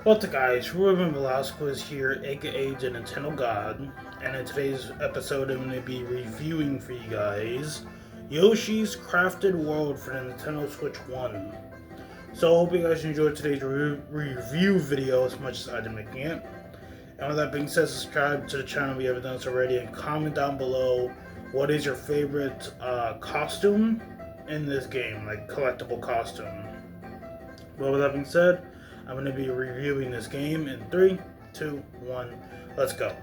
What's up, guys? Ruben Velasquez here, aka the Nintendo God, and in today's episode, I'm going to be reviewing for you guys Yoshi's Crafted World for the Nintendo Switch 1. So, I hope you guys enjoyed today's review video as much as I did making it. And with that being said, subscribe to the channel if you haven't done so already, and comment down below what is your favorite costume in this game, like collectible costume. But with that being said, I'm going to be reviewing this game in 3, 2, 1, let's go.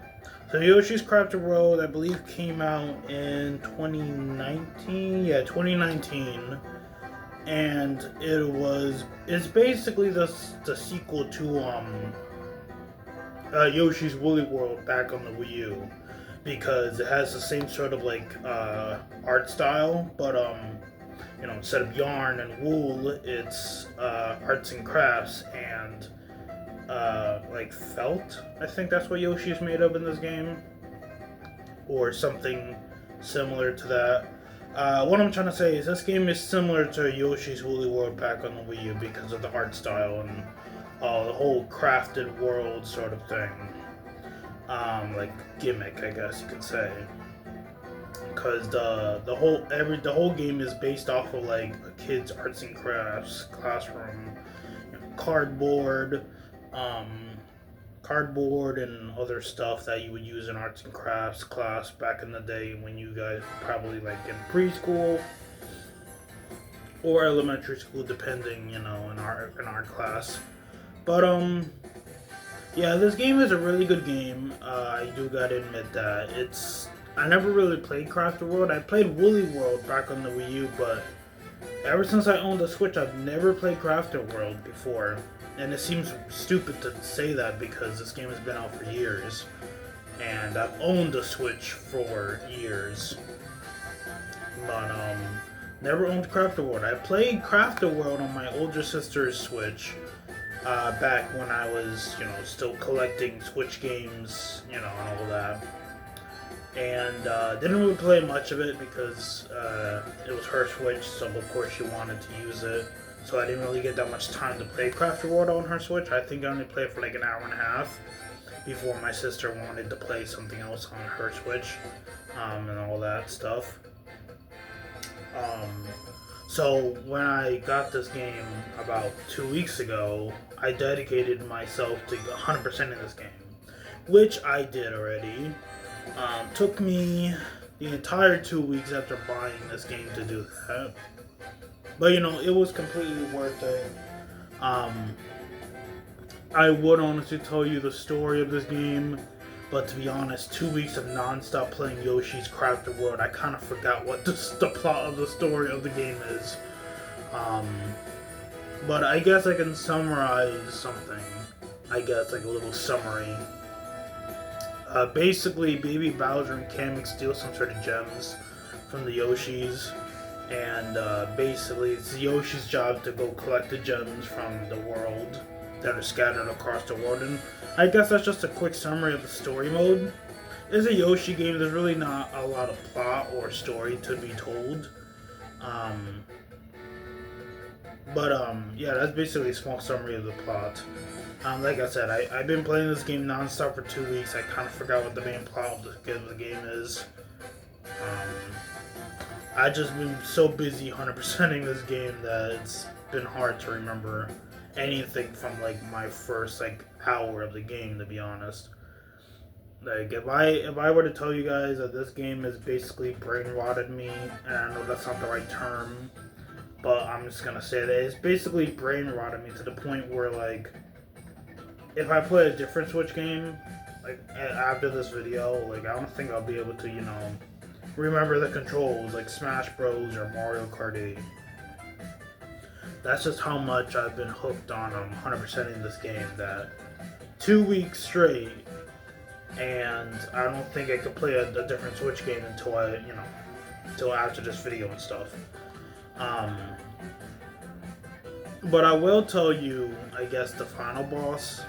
So Yoshi's Crafted World, I believe, came out in 2019. Yeah, 2019. And it's basically the sequel to Yoshi's Woolly World back on the Wii U. Because it has the same sort of like art style, but instead of yarn and wool, it's arts and crafts and like felt. I think that's what Yoshi's made of in this game, or something similar to that. What I'm trying to say is this game is similar to Yoshi's Woolly World back on the Wii U because of the art style and the whole crafted world sort of thing, like gimmick, I guess you could say. Because the whole game is based off of like a kid's arts and crafts classroom, cardboard, cardboard and other stuff that you would use in arts and crafts class back in the day when you guys were probably like in preschool or elementary school, depending, in our class. But yeah, this game is a really good game. I do gotta admit that I never really played Crafted World. I played Woolly World back on the Wii U, but ever since I owned the Switch, I've never played Crafted World before. And it seems stupid to say that because this game has been out for years. And I've owned the Switch for years. But, never owned Crafted World. I played Crafted World on my older sister's Switch back when I was, still collecting Switch games, and all that. And didn't really play much of it because it was her Switch, so of course she wanted to use it. So I didn't really get that much time to play Crafted World on her Switch. I think I only played for like an hour and a half before my sister wanted to play something else on her Switch, and all that stuff. So when I got this game about 2 weeks ago, I dedicated myself to 100% in this game, which I did already. Took me the entire 2 weeks after buying this game to do that. But it was completely worth it. I would honestly tell you the story of this game, but to be honest, 2 weeks of non-stop playing Yoshi's Crafted World, I kind of forgot what the plot of the story of the game is. But I guess I can summarize something. I guess like a little summary. Basically, Baby Bowser and Kamek steal some sort of gems from the Yoshis, and basically it's Yoshi's job to go collect the gems from the world that are scattered across the world. And I guess that's just a quick summary of the story mode. It's a Yoshi game. There's really not a lot of plot or story to be told. Yeah, that's basically a small summary of the plot. Like I said, I've been playing this game non-stop for 2 weeks. I kind of forgot what the main plot of the game is. I just been so busy 100%ing this game that it's been hard to remember anything from like my first like hour of the game, to be honest. Like if I were to tell you guys that this game has basically brain rotted me, and I know that's not the right term, but I'm just gonna say that it's basically brain rotted me to the point where like, if I play a different Switch game, like after this video, like I don't think I'll be able to, remember the controls like Smash Bros or Mario Kart 8. That's just how much I've been hooked on 100% in this game. That 2 weeks straight, and I don't think I could play a different Switch game until until after this video and stuff. But I will tell you, I guess, the final boss.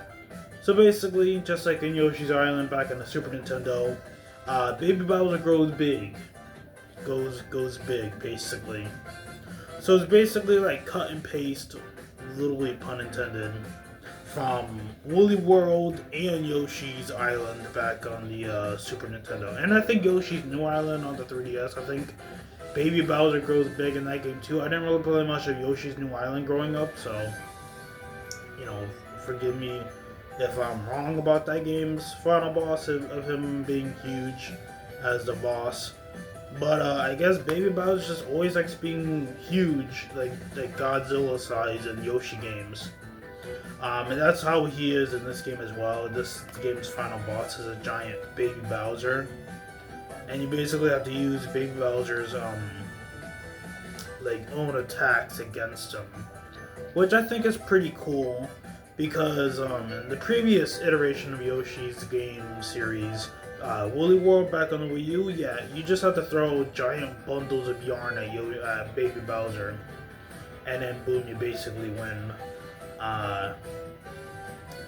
So basically, just like in Yoshi's Island back in the Super Nintendo, Baby Bowser grows big. Goes big, basically. So it's basically like cut and paste, literally pun intended, from Woolly World and Yoshi's Island back on the Super Nintendo. And I think Yoshi's New Island on the 3DS. I think Baby Bowser grows big in that game too. I didn't really play much of Yoshi's New Island growing up, so you know, forgive me if I'm wrong about that game's final boss of him being huge as the boss. But I guess Baby Bowser just always likes being huge, like Godzilla size in Yoshi games. And that's how he is in this game as well. This game's final boss is a giant Baby Bowser, and you basically have to use Baby Bowser's like own attacks against him, which I think is pretty cool because in the previous iteration of Yoshi's game series, Woolly World back on the Wii U, yeah, you just have to throw giant bundles of yarn at Baby Bowser, and then boom, you basically win.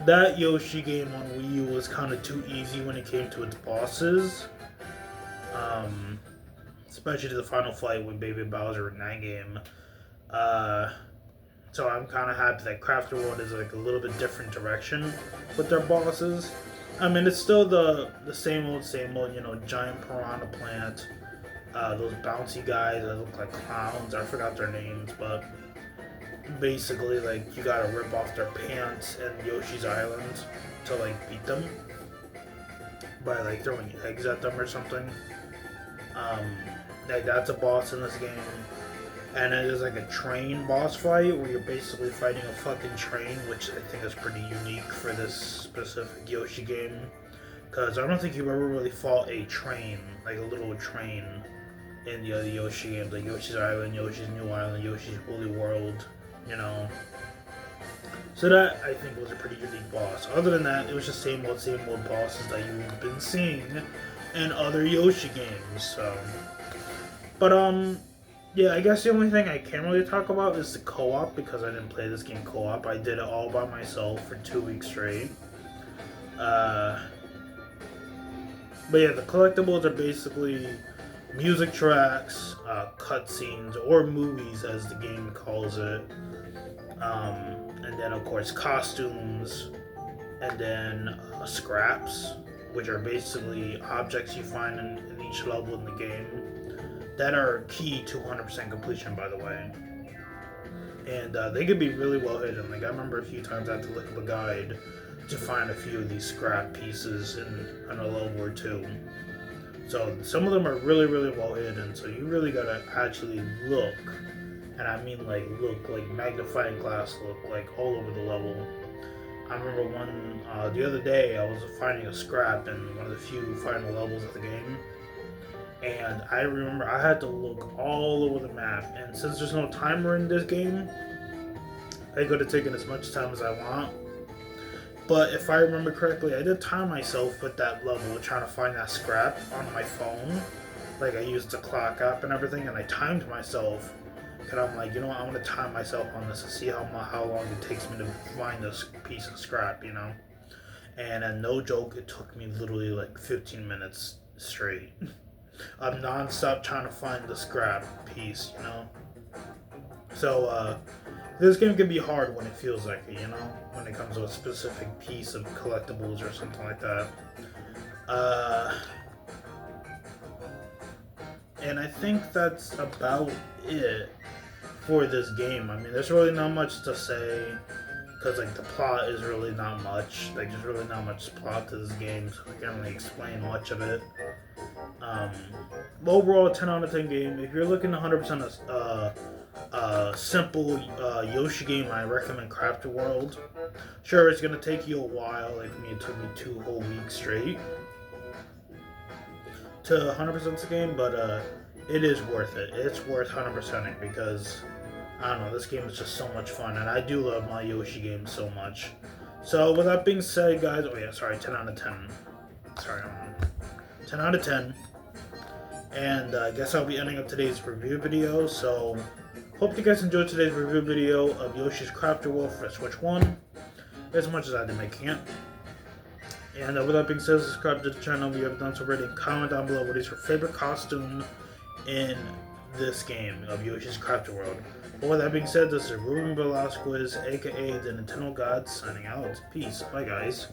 That Yoshi game on Wii U was kind of too easy when it came to its bosses, especially to the final fight with Baby Bowser in that game. So I'm kind of happy that Crafter World is like a little bit different direction with their bosses. I mean, it's still the same old, you know, giant piranha plant, those bouncy guys that look like clowns. I forgot their names, but basically, like, you gotta rip off their pants in Yoshi's Island to, like, beat them by, like, throwing eggs at them or something. Like, that's a boss in this game. And it is like a train boss fight where you're basically fighting a fucking train, which I think is pretty unique for this specific Yoshi game. Because I don't think you've ever really fought a train, like a little train, in the other Yoshi games, like Yoshi's Island, Yoshi's New Island, Yoshi's Woolly World, you know. So that, I think, was a pretty unique boss. Other than that, it was just same old bosses that you've been seeing in other Yoshi games, so. But, yeah, I guess the only thing I can't really talk about is the co-op, because I didn't play this game co-op. I did it all by myself for 2 weeks straight. But yeah, the collectibles are basically music tracks, cutscenes, or movies as the game calls it. And then, of course, costumes, and then scraps, which are basically objects you find in each level in the game that are key to 100% completion, by the way. And they could be really well hidden. Like, I remember a few times I had to look up a guide to find a few of these scrap pieces in a level or two. So some of them are really, really well hidden, so you really gotta actually look. And I mean, like, look, like magnifying glass look, like all over the level. I remember one, the other day, I was finding a scrap in one of the few final levels of the game. And I remember I had to look all over the map, and since there's no timer in this game, I could have taken as much time as I want. But if I remember correctly, I did time myself with that level trying to find that scrap on my phone. Like, I used the clock app and everything, and I timed myself. And I'm like, you know what, I'm going to time myself on this to see how long it takes me to find this piece of scrap, you know? And no joke, it took me literally like 15 minutes straight. I'm non-stop trying to find the scrap piece, you know? So, this game can be hard when it feels like it, you know? When it comes to a specific piece of collectibles or something like that. And I think that's about it for this game. I mean, there's really not much to say, because, like, the plot is really not much. Like, there's really not much plot to this game, so I can't really explain much of it. Overall, 10 out of 10 game. If you're looking 100% simple Yoshi game, I recommend Crafter World. Sure, it's gonna take you a while. Like me, it took me 2 whole weeks straight to 100% the game, but it is worth it. It's worth 100%ing because I don't know, this game is just so much fun, and I do love my Yoshi games so much. So with that being said, guys, 10 out of 10. 10 out of 10. And I guess I'll be ending up today's review video. So hope you guys enjoyed today's review video of Yoshi's Crafter World for Switch 1, as much as I did make it. And with that being said, subscribe to the channel if you haven't done so already, and comment down below what is your favorite costume in this game of Yoshi's Crafter World. But with that being said, this is Ruben Velasquez, aka the Nintendo God, signing out. Peace. Bye, guys.